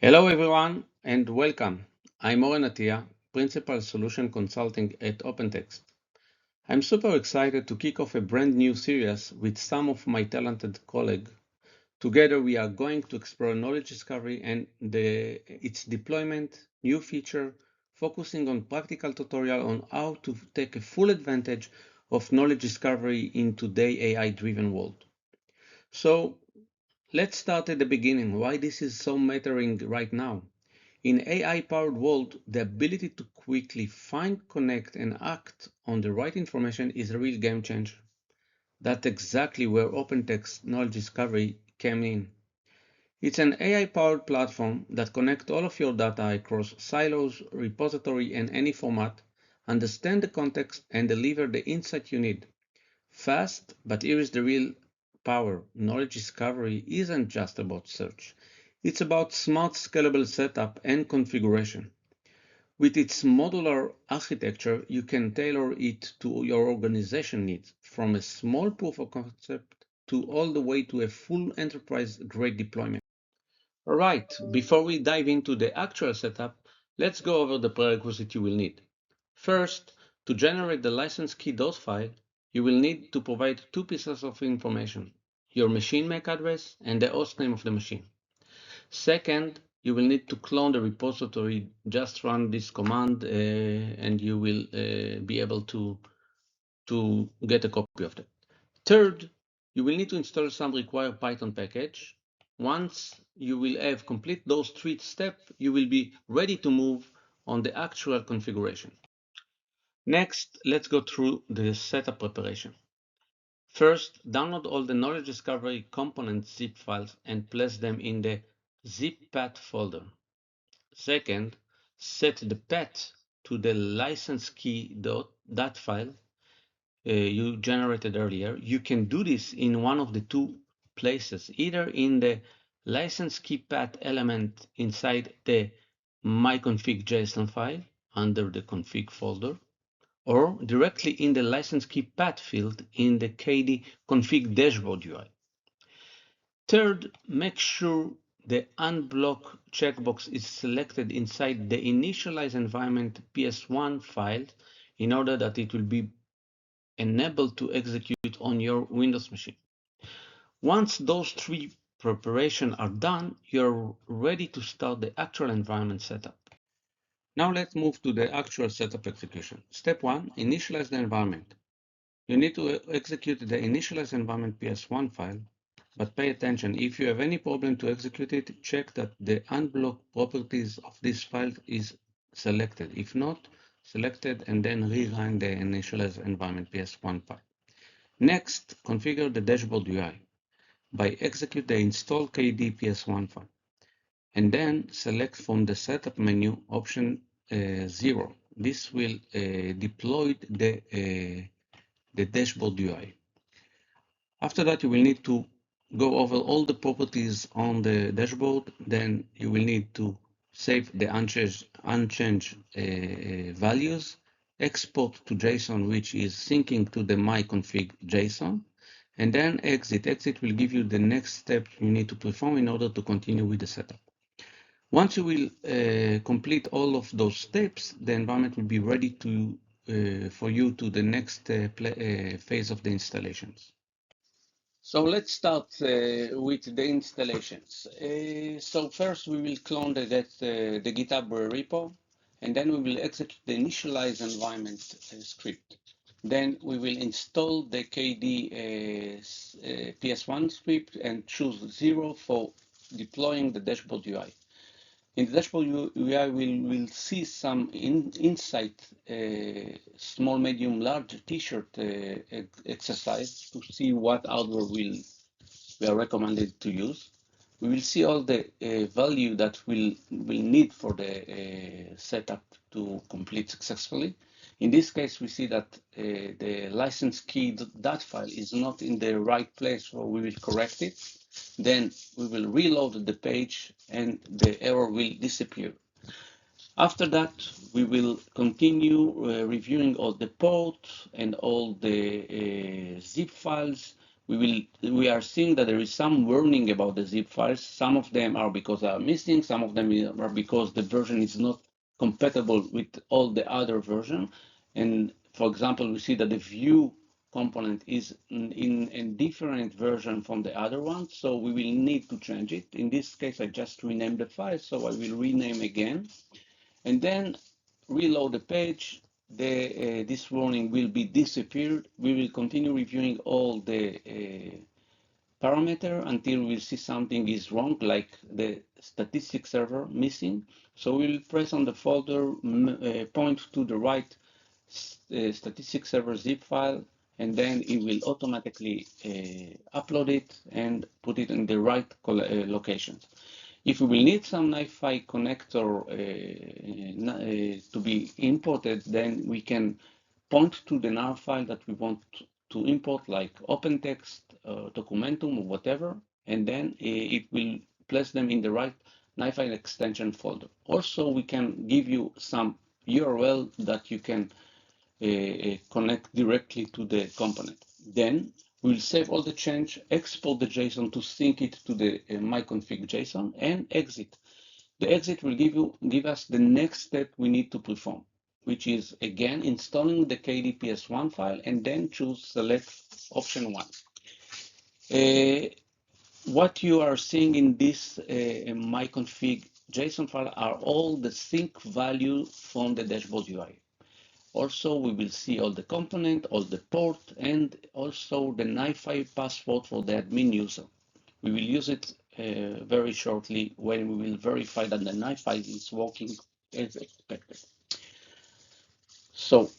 Hello everyone and welcome. I'm Oren Attia, Principal Solution Consulting at OpenText. I'm super excited to kick off a brand new series with some of my talented colleagues. Together we are going to explore knowledge discovery and its deployment, new feature, focusing on practical tutorial on how to take a full advantage of knowledge discovery in today's AI-driven world. So let's start at the beginning, why this is so mattering right now. In AI-powered world, the ability to quickly find, connect, and act on the right information is a real game changer. That's exactly where OpenText Knowledge Discovery came in. It's an AI-powered platform that connects all of your data across silos, repository, and any format, understand the context, and deliver the insight you need. Fast, but here is the real power. Knowledge discovery isn't just about search. It's about smart, scalable setup and configuration. With its modular architecture, you can tailor it to your organization needs, from a small proof of concept to all the way to a full enterprise-grade deployment. All right, before we dive into the actual setup, let's go over the prerequisite you will need. First, to generate the license key file, you will need to provide two pieces of information, your machine MAC address and the host name of the machine. Second, you will need to clone the repository. Just run this command and you will be able to get a copy of that. Third, you will need to install some required Python package. Once you will have complete those three steps, you will be ready to move on the actual configuration. Next, let's go through the setup preparation. First, download all the knowledge discovery component zip files and place them in the zip path folder. Second, set the path to the license key.dat file you generated earlier. You can do this in one of the two places, either in the license key path element inside the myconfig.json file under the config folder, or directly in the license key path field in the KDE config dashboard UI. Third, make sure the unblock checkbox is selected inside the initialize environment PS1 file in order that it will be enabled to execute on your Windows machine. Once those three preparations are done, you're ready to start the actual environment setup. Now let's move to the actual setup execution. Step 1, initialize the environment. You need to execute the initialize environment PS1 file, but pay attention. If you have any problem to execute it, check that the unblock properties of this file is selected. If not, selected and then rerun the initialize environment PS1 file. Next, configure the dashboard UI by execute the install KDE PS1 file, and then select from the setup menu option 0. This will deploy the dashboard UI. After that, you will need to go over all the properties on the dashboard. Then you will need to save the unchanged values, export to JSON, which is syncing to the myconfig JSON, and then exit. Exit will give you the next step you need to perform in order to continue with the setup. Once you will complete all of those steps, the environment will be ready to for you to the next phase of the installations. So let's start with the installations. So first we will clone the GitHub repo, and then we will execute the initialize environment script. Then we will install the KDE PS1 script and choose 0 for deploying the dashboard UI. In the dashboard UI, we'll see some insight, small, medium, large t-shirt exercise to see what hardware we are recommended to use. We will see all the value that we'll need for the setup to complete successfully. In this case, we see that the license key.dat file is not in the right place, so we will correct it. Then we will reload the page and the error will disappear. After that, we will continue reviewing all the ports and all the zip files. we are seeing that there is some warning about the zip files. Some of them are because they are missing, some of them are because the version is not compatible with all the other version. And for example, we see that the view component is in a different version from the other one, so we will need to change it. In this case, I just renamed the file, so I will rename again, and then reload the page. This warning will be disappeared. We will continue reviewing all the parameter until we see something is wrong, like the statistics server missing. So we'll press on the folder, point to the right statistics server zip file, and then it will automatically upload it and put it in the right locations. If we will need some NiFi connector to be imported, then we can point to the NAR file that we want to import, like OpenText, Documentum, or whatever, and then it will place them in the right NiFi extension folder. Also, we can give you some URL that you can connect directly to the component. Then we'll save all the change, export the JSON to sync it to the myconfig JSON, and exit. The exit will give us the next step we need to perform, which is again installing the KDPS1 file and then choose select option 1. What you are seeing in this myconfig JSON file are all the sync values from the dashboard UI. Also, we will see all the component, all the port, and also the NiFi password for the admin user. We will use it very shortly when we will verify that the NiFi is working as expected. So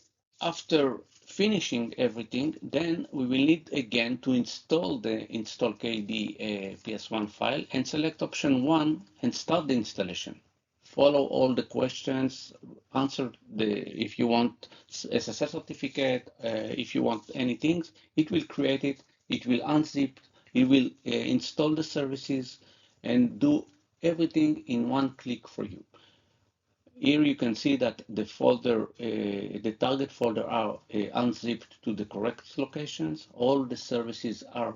after finishing everything, then we will need again to install the install KD PS1 file and select option 1 and start the installation. Follow all the questions, answer if you want SSL certificate, if you want anything, it will create it, it will unzip, it will install the services and do everything in one click for you. Here you can see that the folder, the target folder are unzipped to the correct locations. All the services are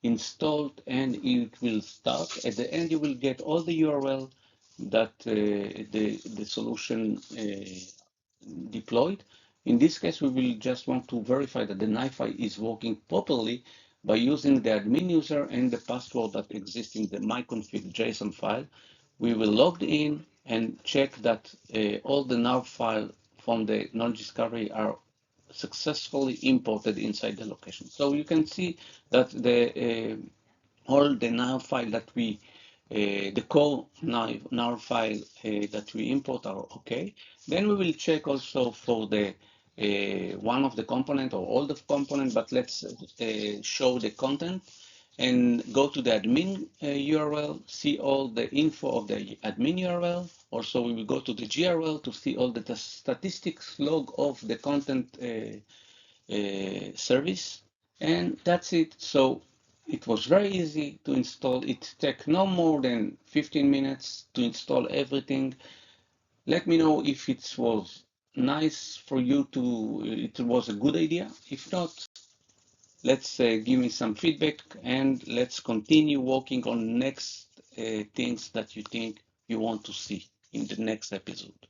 installed and it will start. At the end, you will get all the URL that the solution deployed. In this case, we will just want to verify that the NiFi is working properly by using the admin user and the password that exists in the myconfig JSON file. We will log in and check that all the NAR file from the knowledge discovery are successfully imported inside the location. So you can see that all the NAR file that we, the core NAR file that we import are okay. Then we will check also for the one of the component or all the component, but let's show the content and go to the admin URL, see all the info of the admin URL. Also, we will go to the GRL to see all the statistics log of the content service. And that's it. So it was very easy to install. It took no more than 15 minutes to install everything. Let me know if it was nice for you it was a good idea. If not, let's give me some feedback and let's continue working on next things that you think you want to see in the next episode.